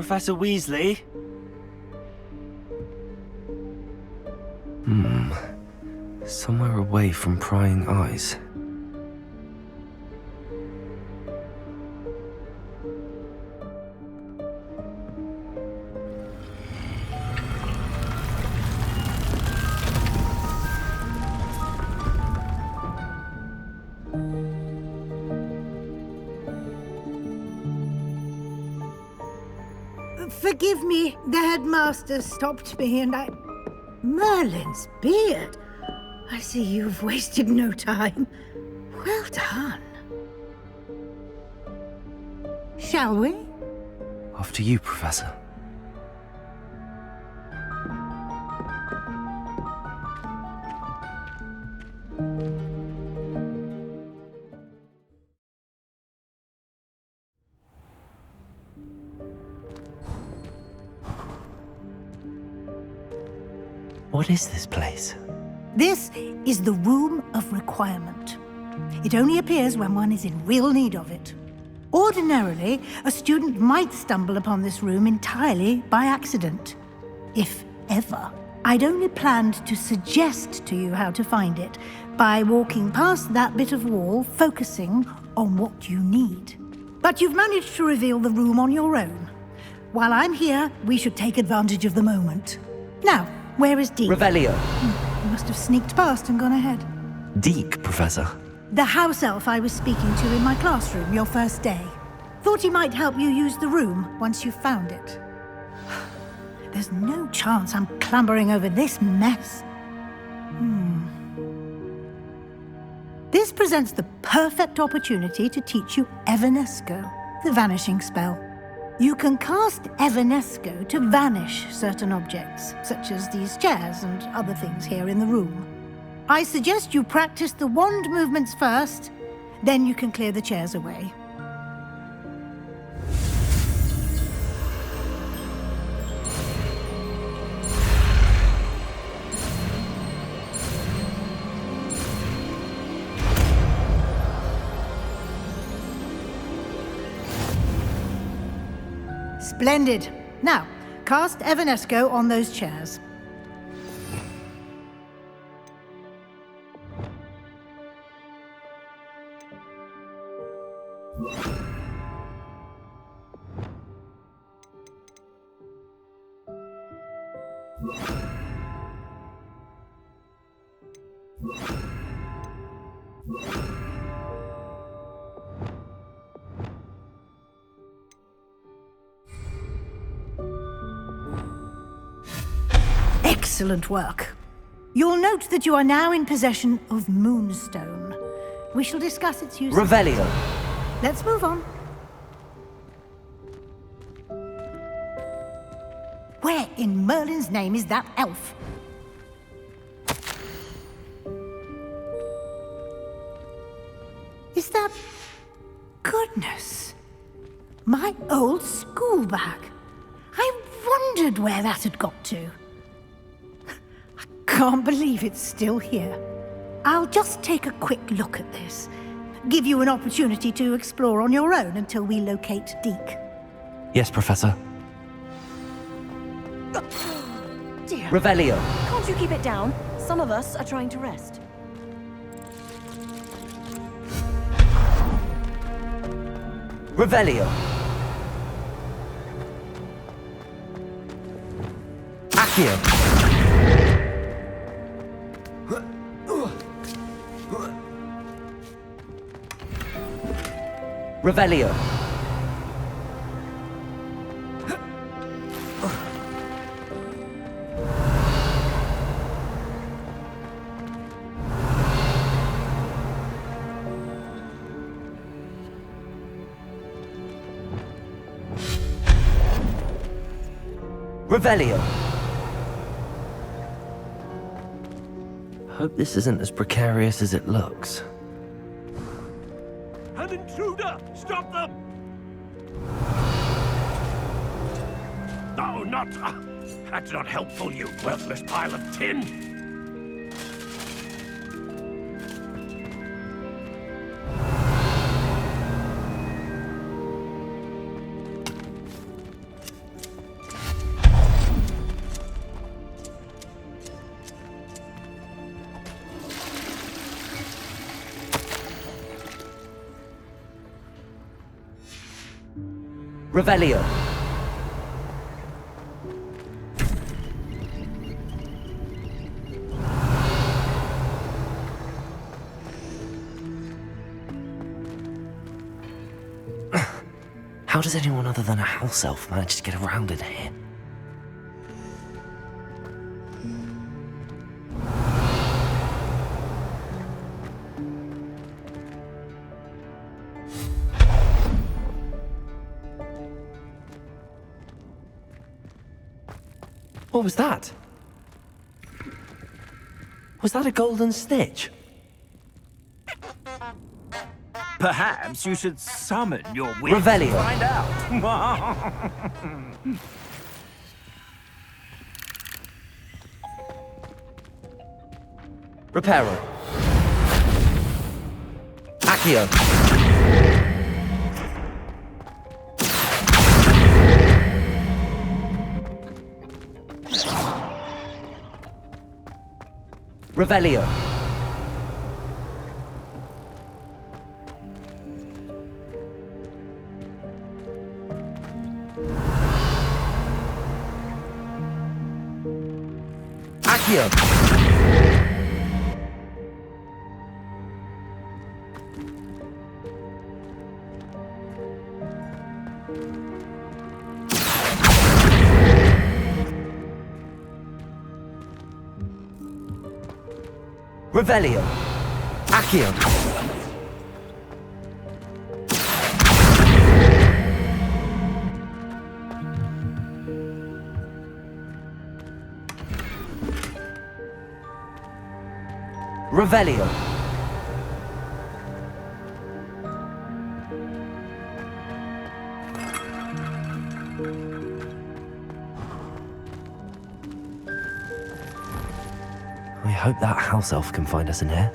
Professor Weasley? Somewhere away from prying eyes. Forgive me, the headmaster stopped me and Merlin's beard. I see you've wasted no time. Well done. Shall we? After you, Professor. What is this place? This is the Room of Requirement. It only appears when one is in real need of it. Ordinarily, a student might stumble upon this room entirely by accident. If ever. I'd only planned to suggest to you how to find it by walking past that bit of wall, focusing on what you need. But you've managed to reveal the room on your own. While I'm here, we should take advantage of the moment. Now, where is Deke? Revelio. You must have sneaked past and gone ahead. Deke, Professor. The house elf I was speaking to in my classroom your first day. Thought he might help you use the room once you found it. There's no chance I'm clambering over this mess. This presents the perfect opportunity to teach you Evanesco, the vanishing spell. You can cast Evanesco to vanish certain objects, such as these chairs and other things here in the room. I suggest you practice the wand movements first, then you can clear the chairs away. Splendid. Now, cast Evanesco on those chairs. Excellent work. You'll note that you are now in possession of Moonstone. We shall discuss its use. Revelio. Let's move on. Where in Merlin's name is that elf? Is that... Goodness. My old school bag. I wondered where that had got to. I can't believe it's still here. I'll just take a quick look at this. Give you an opportunity to explore on your own until we locate Deke. Yes, Professor. Dear. Revelio. Can't you keep it down? Some of us are trying to rest. Revelio. Accio. Revelio. Revelio. Hope this isn't as precarious as it looks. An intruder! Stop them! No, not... that's not helpful, you worthless pile of tin! Revelio. How does anyone other than a house elf manage to get around in here? What was that? Was that a golden snitch? Perhaps you should summon your witch Revelio. to find out. Reparo. Accio. Revelio. Accio. Revelio. Accio. Revelio. I hope that house elf can find us in here.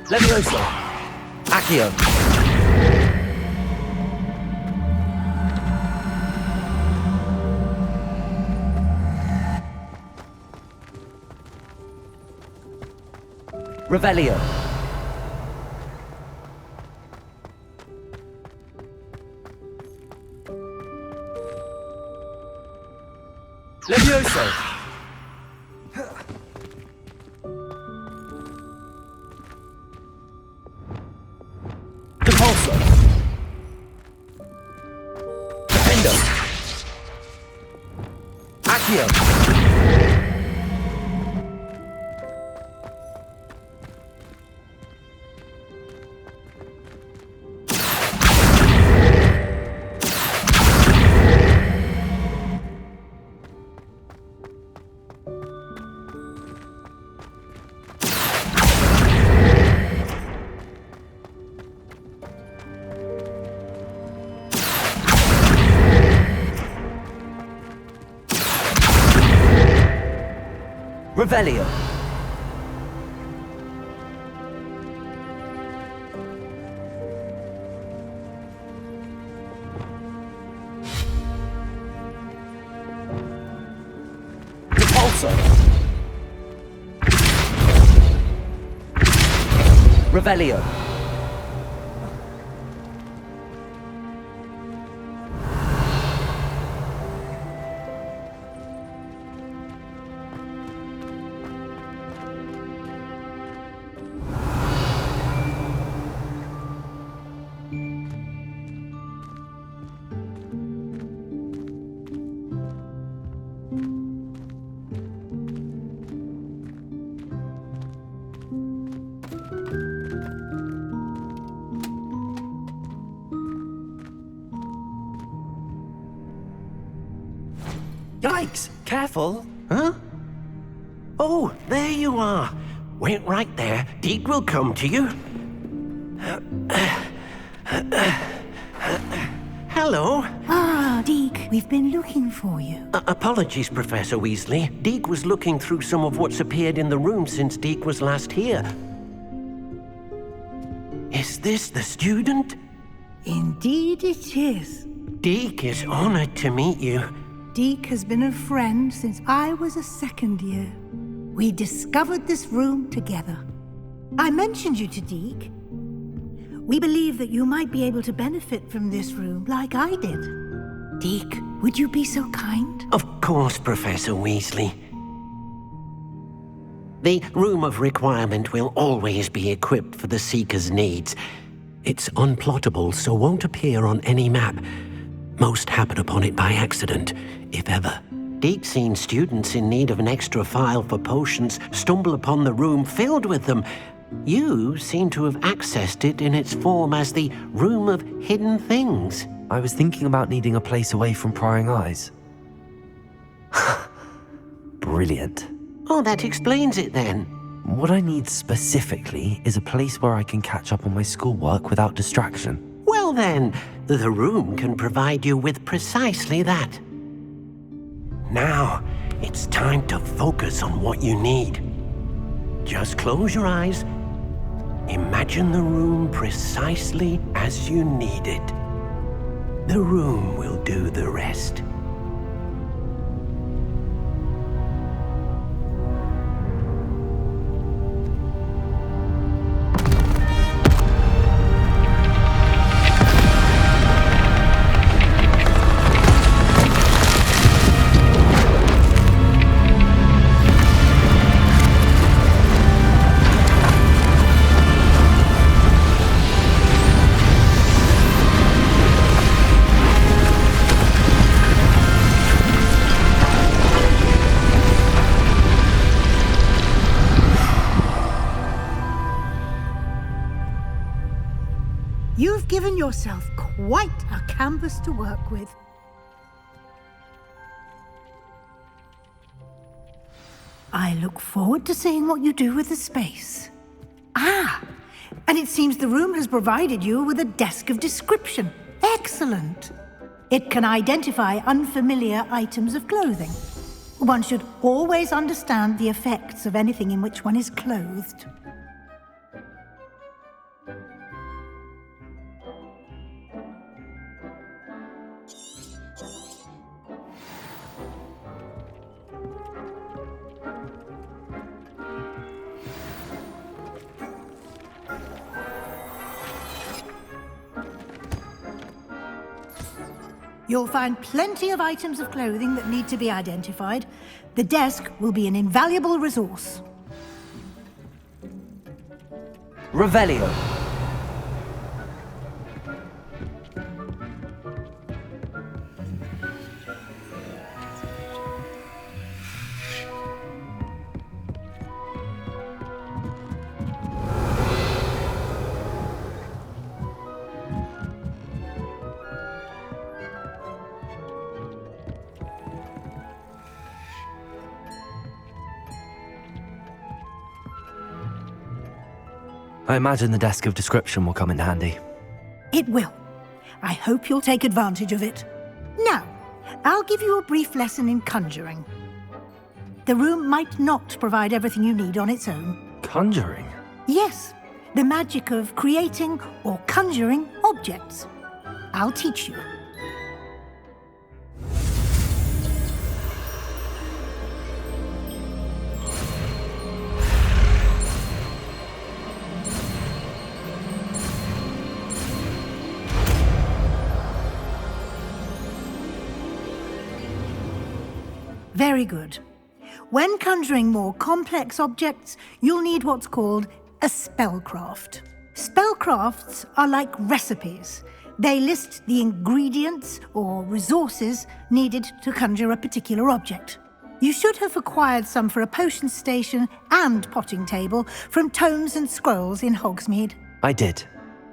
Levioso. Accio. Revelio. Levioso. Impulso. Defendo. Accio. Revelio. Repulso. Revelio. Yikes! Careful! Huh? Oh, there you are. Wait right there. Deke will come to you. Hello. Ah, Deke, we've been looking for you. Apologies, Professor Weasley. Deke was looking through some of what's appeared in the room since Deke was last here. Is this the student? Indeed it is. Deke is honored to meet you. Deke has been a friend since I was a second year. We discovered this room together. I mentioned you to Deke. We believe that you might be able to benefit from this room like I did. Deke, would you be so kind? Of course, Professor Weasley. The Room of Requirement will always be equipped for the Seeker's needs. It's unplottable, so won't appear on any map. Most happen upon it by accident, if ever. Deke's seen students in need of an extra file for potions stumble upon the room filled with them. You seem to have accessed it in its form as the Room of Hidden Things. I was thinking about needing a place away from prying eyes. Brilliant. Oh, that explains it then. What I need specifically is a place where I can catch up on my schoolwork without distraction. Well then, the room can provide you with precisely that. Now, it's time to focus on what you need. Just close your eyes. Imagine the room precisely as you need it. The room will do the rest. You've given yourself quite a canvas to work with. I look forward to seeing what you do with the space. Ah, and it seems the room has provided you with a desk of description. Excellent. It can identify unfamiliar items of clothing. One should always understand the effects of anything in which one is clothed. You'll find plenty of items of clothing that need to be identified. The desk will be an invaluable resource. Revelio. I imagine the desk of description will come in handy. It will. I hope you'll take advantage of it. Now, I'll give you a brief lesson in conjuring. The room might not provide everything you need on its own. Conjuring? Yes, the magic of creating or conjuring objects. I'll teach you. Very good. When conjuring more complex objects, you'll need what's called a spellcraft. Spellcrafts are like recipes. They list the ingredients or resources needed to conjure a particular object. You should have acquired some for a potion station and potting table from tomes and scrolls in Hogsmeade. I did.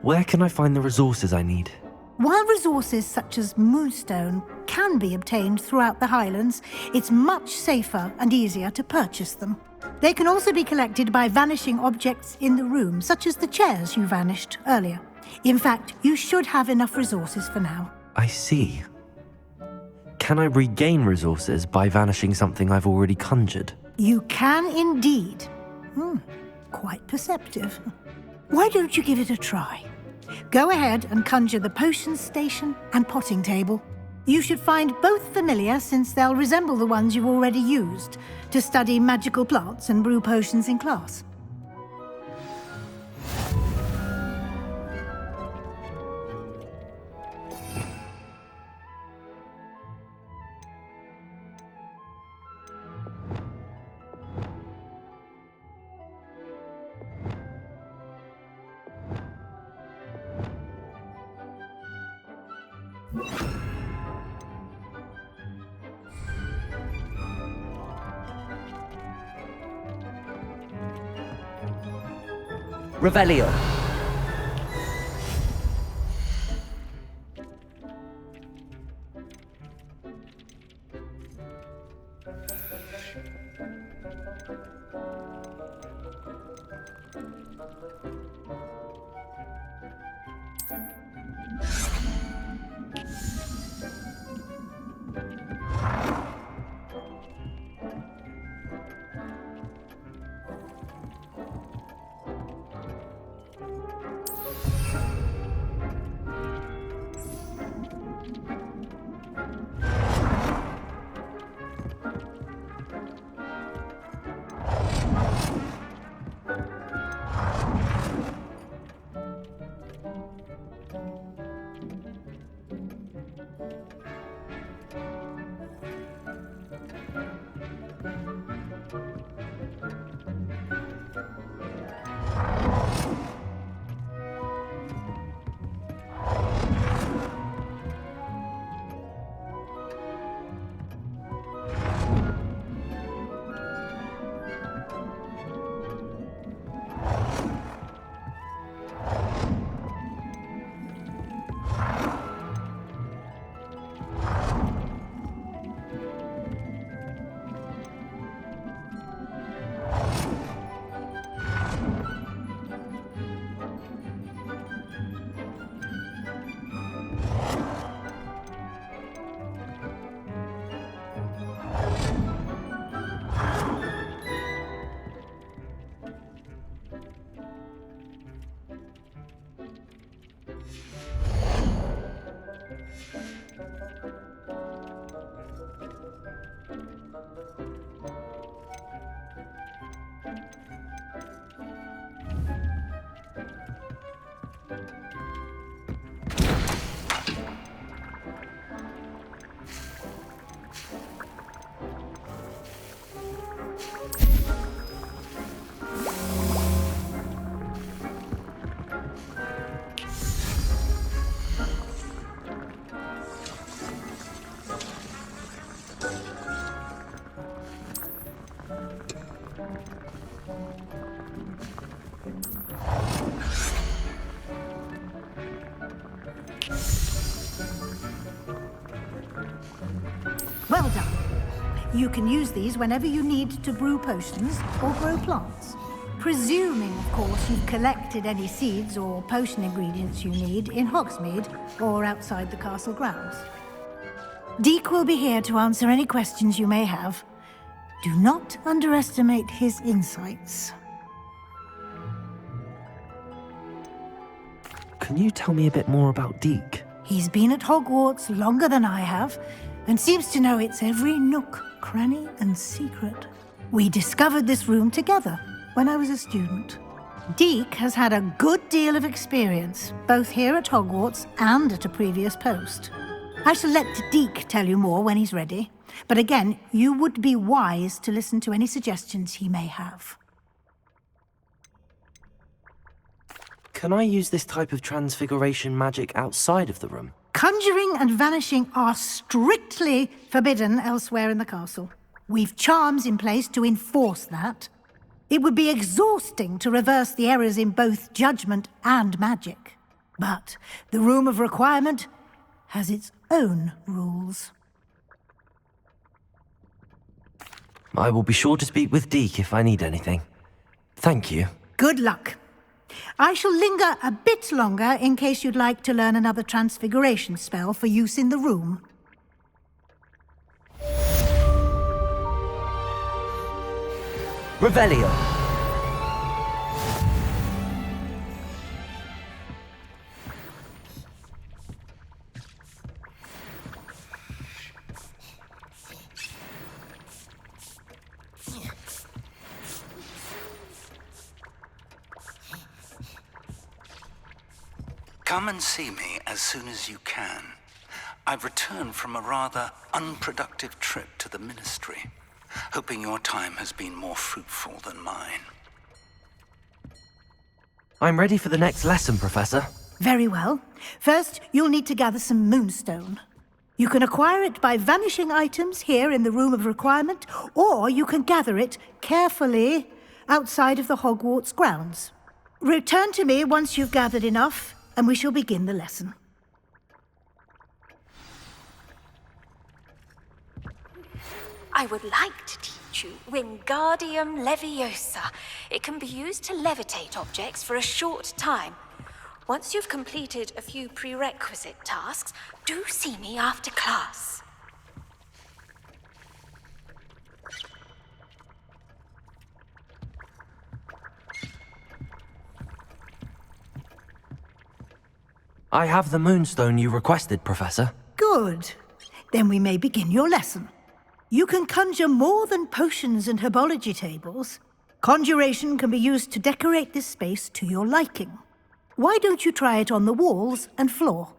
Where can I find the resources I need? While resources such as moonstone can be obtained throughout the Highlands, it's much safer and easier to purchase them. They can also be collected by vanishing objects in the room, such as the chairs you vanished earlier. In fact, you should have enough resources for now. I see. Can I regain resources by vanishing something I've already conjured? You can indeed. Quite perceptive. Why don't you give it a try? Go ahead and conjure the potions station and potting table. You should find both familiar since they'll resemble the ones you've already used to study magical plants and brew potions in class. Revelio. Well done. You can use these whenever you need to brew potions or grow plants. Presuming, of course, you've collected any seeds or potion ingredients you need in Hogsmeade or outside the castle grounds. Deek will be here to answer any questions you may have. Do not underestimate his insights. Can you tell me a bit more about Deek? He's been at Hogwarts longer than I have, and seems to know its every nook, cranny, and secret. We discovered this room together when I was a student. Deek has had a good deal of experience, both here at Hogwarts and at a previous post. I shall let Deek tell you more when he's ready, but again, you would be wise to listen to any suggestions he may have. Can I use this type of transfiguration magic outside of the room? Conjuring and vanishing are strictly forbidden elsewhere in the castle. We've charms in place to enforce that. It would be exhausting to reverse the errors in both judgment and magic. But the Room of Requirement has its own rules. I will be sure to speak with Deek if I need anything. Thank you. Good luck. I shall linger a bit longer in case you'd like to learn another transfiguration spell for use in the room. Revelio. Come and see me as soon as you can. I've returned from a rather unproductive trip to the Ministry, hoping your time has been more fruitful than mine. I'm ready for the next lesson, Professor. Very well. First, you'll need to gather some moonstone. You can acquire it by vanishing items here in the Room of Requirement, or you can gather it carefully outside of the Hogwarts grounds. Return to me once you've gathered enough, and we shall begin the lesson. I would like to teach you Wingardium Leviosa. It can be used to levitate objects for a short time. Once you've completed a few prerequisite tasks, do see me after class. I have the moonstone you requested, Professor. Good. Then we may begin your lesson. You can conjure more than potions and herbology tables. Conjuration can be used to decorate this space to your liking. Why don't you try it on the walls and floor?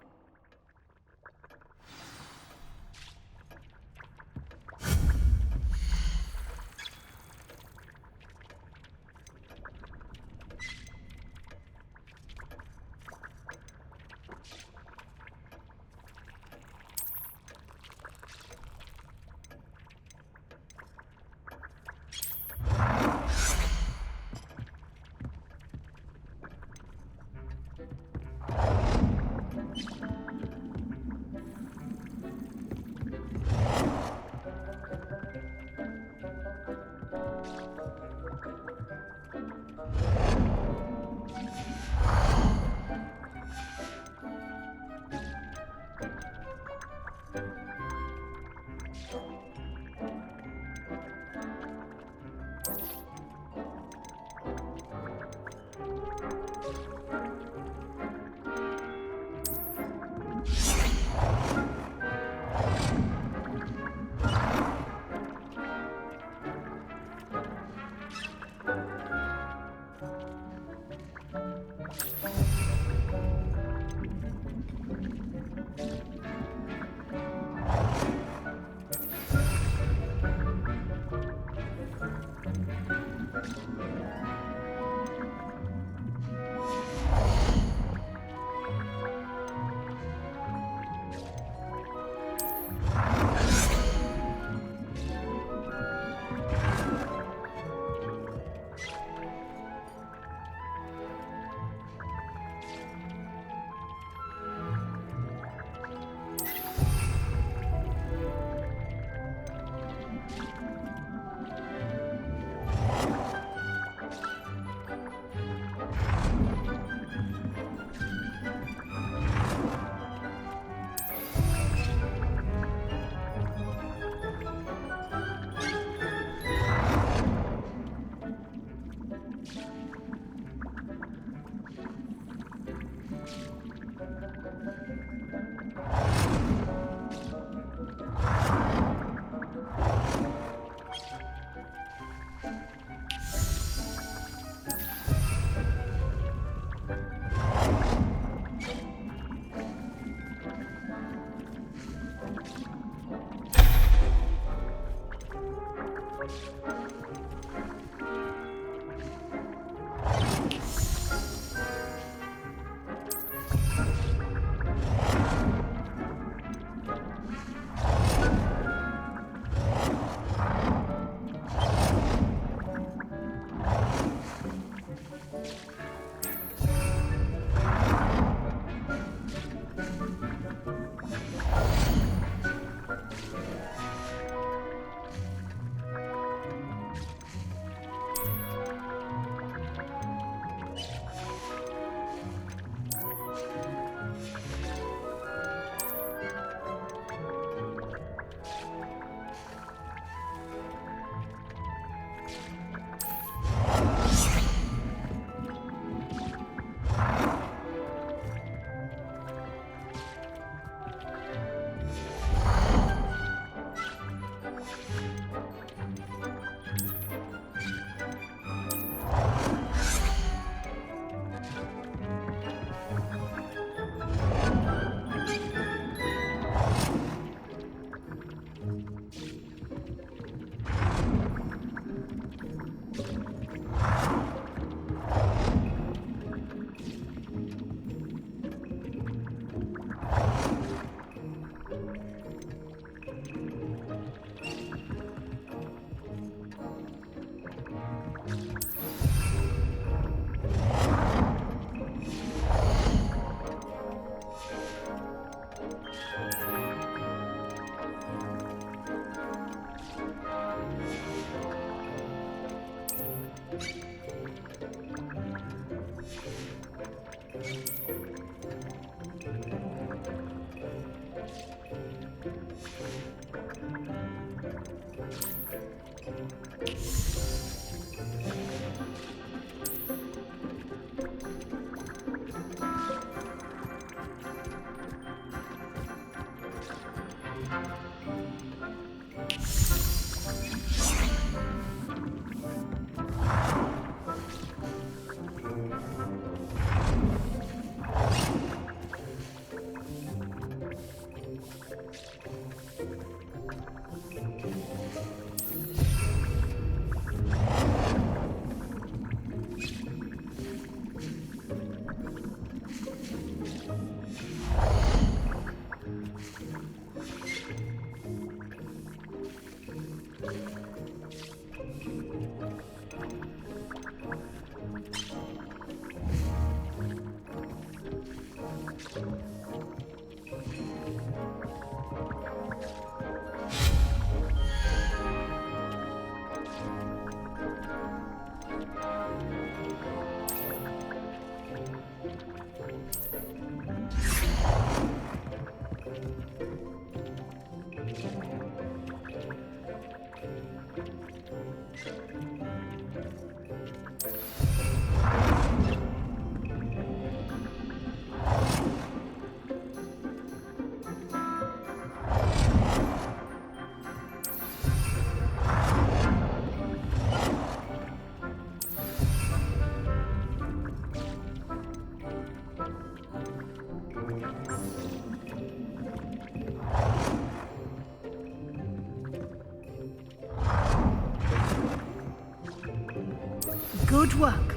Good work.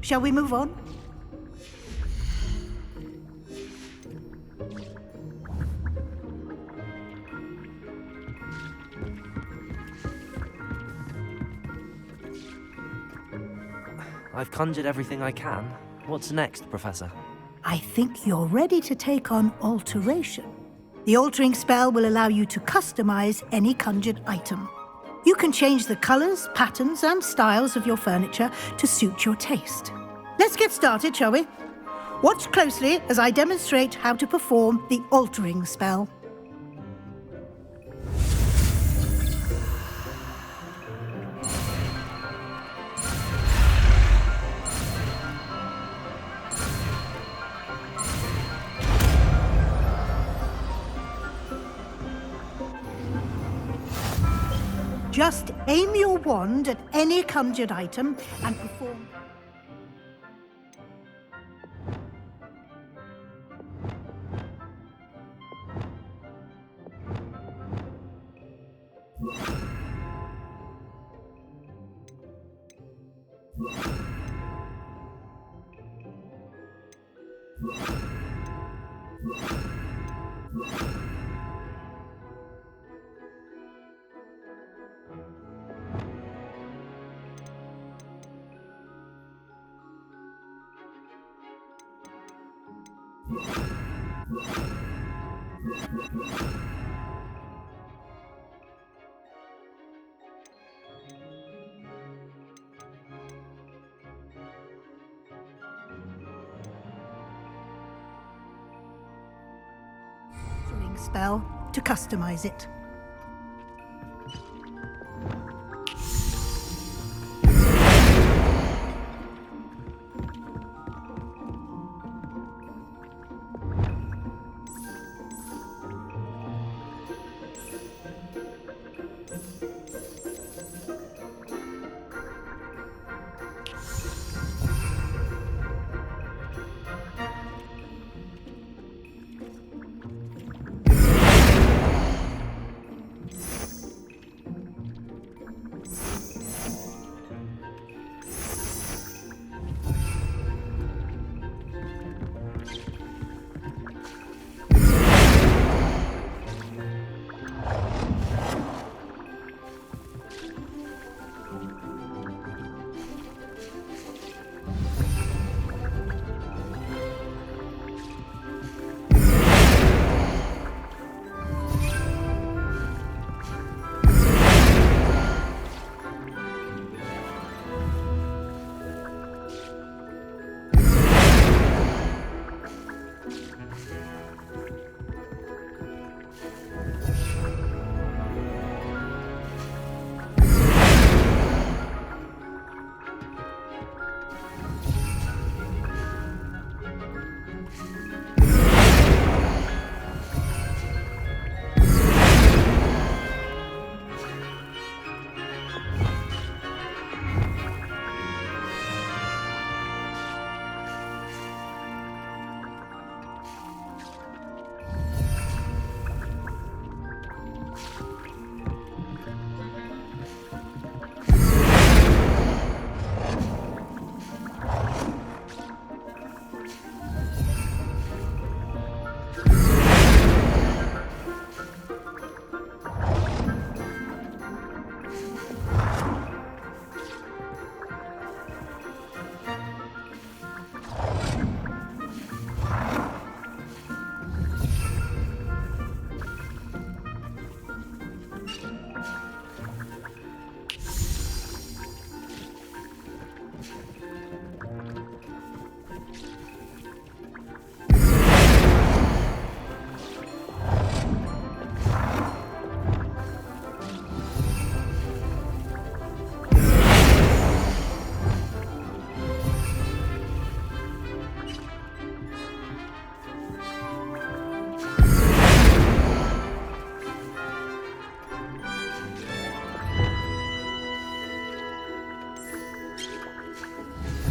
Shall we move on? I've conjured everything I can. What's next, Professor? I think you're ready to take on alteration. The altering spell will allow you to customize any conjured item. You can change the colors, patterns, and styles of your furniture to suit your taste. Let's get started, shall we? Watch closely as I demonstrate how to perform the altering spell. Just aim your wand at any conjured item and perform... spell to customize it.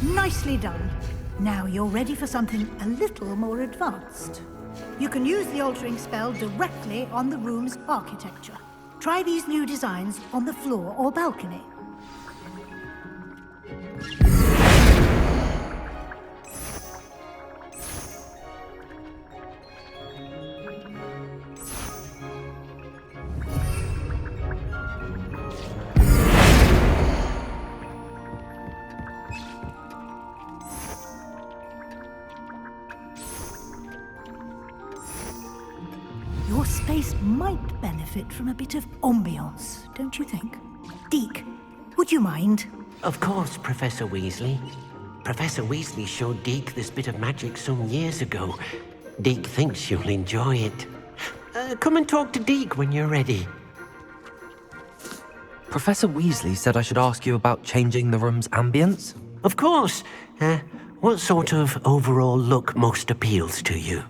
Nicely done. Now you're ready for something a little more advanced. You can use the altering spell directly on the room's architecture. Try these new designs on the floor or balcony. Your space might benefit from a bit of ambiance, don't you think? Deke, would you mind? Of course, Professor Weasley. Professor Weasley showed Deke this bit of magic some years ago. Deke thinks you'll enjoy it. Come and talk to Deke when you're ready. Professor Weasley said I should ask you about changing the room's ambience? Of course. What sort of overall look most appeals to you?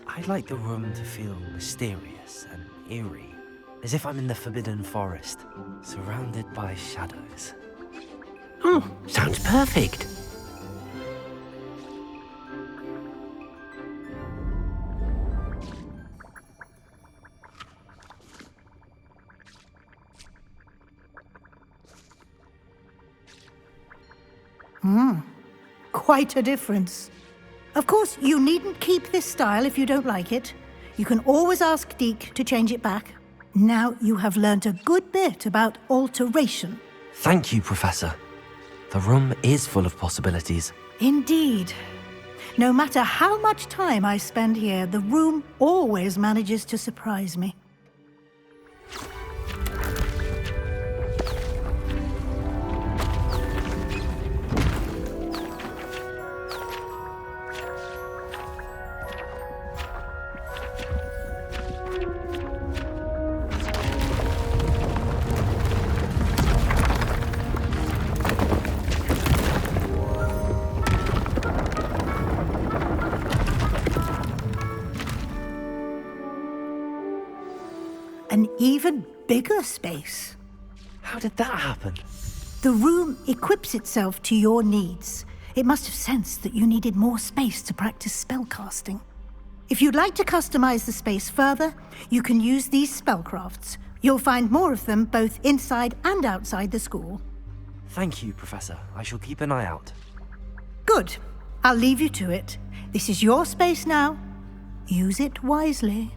I'd like the room to feel mysterious and eerie, as if I'm in the Forbidden Forest, surrounded by shadows. Oh, sounds perfect. Quite a difference. Of course, you needn't keep this style if you don't like it. You can always ask Deke to change it back. Now you have learnt a good bit about alteration. Thank you, Professor. The room is full of possibilities. Indeed. No matter how much time I spend here, the room always manages to surprise me. An even bigger space. How did that happen? The room equips itself to your needs. It must have sensed that you needed more space to practice spellcasting. If you'd like to customize the space further, you can use these spellcrafts. You'll find more of them both inside and outside the school. Thank you, Professor. I shall keep an eye out. Good. I'll leave you to it. This is your space now. Use it wisely.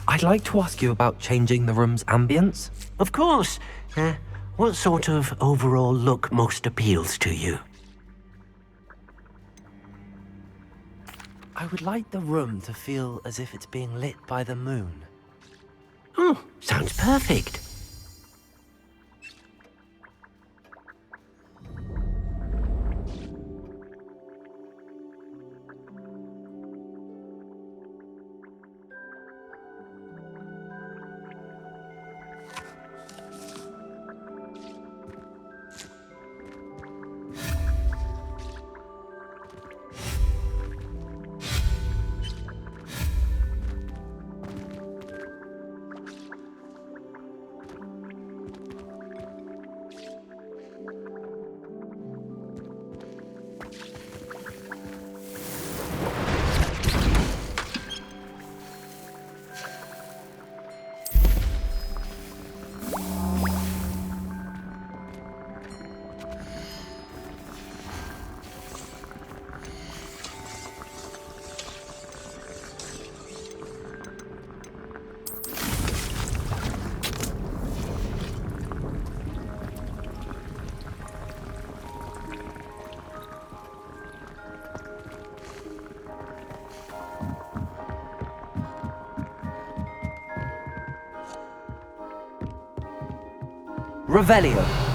I'd like to ask you about changing the room's ambience. Of course. What sort of overall look most appeals to you? I would like the room to feel as if it's being lit by the moon. Oh, sounds perfect. Revelio.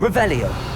Revelio.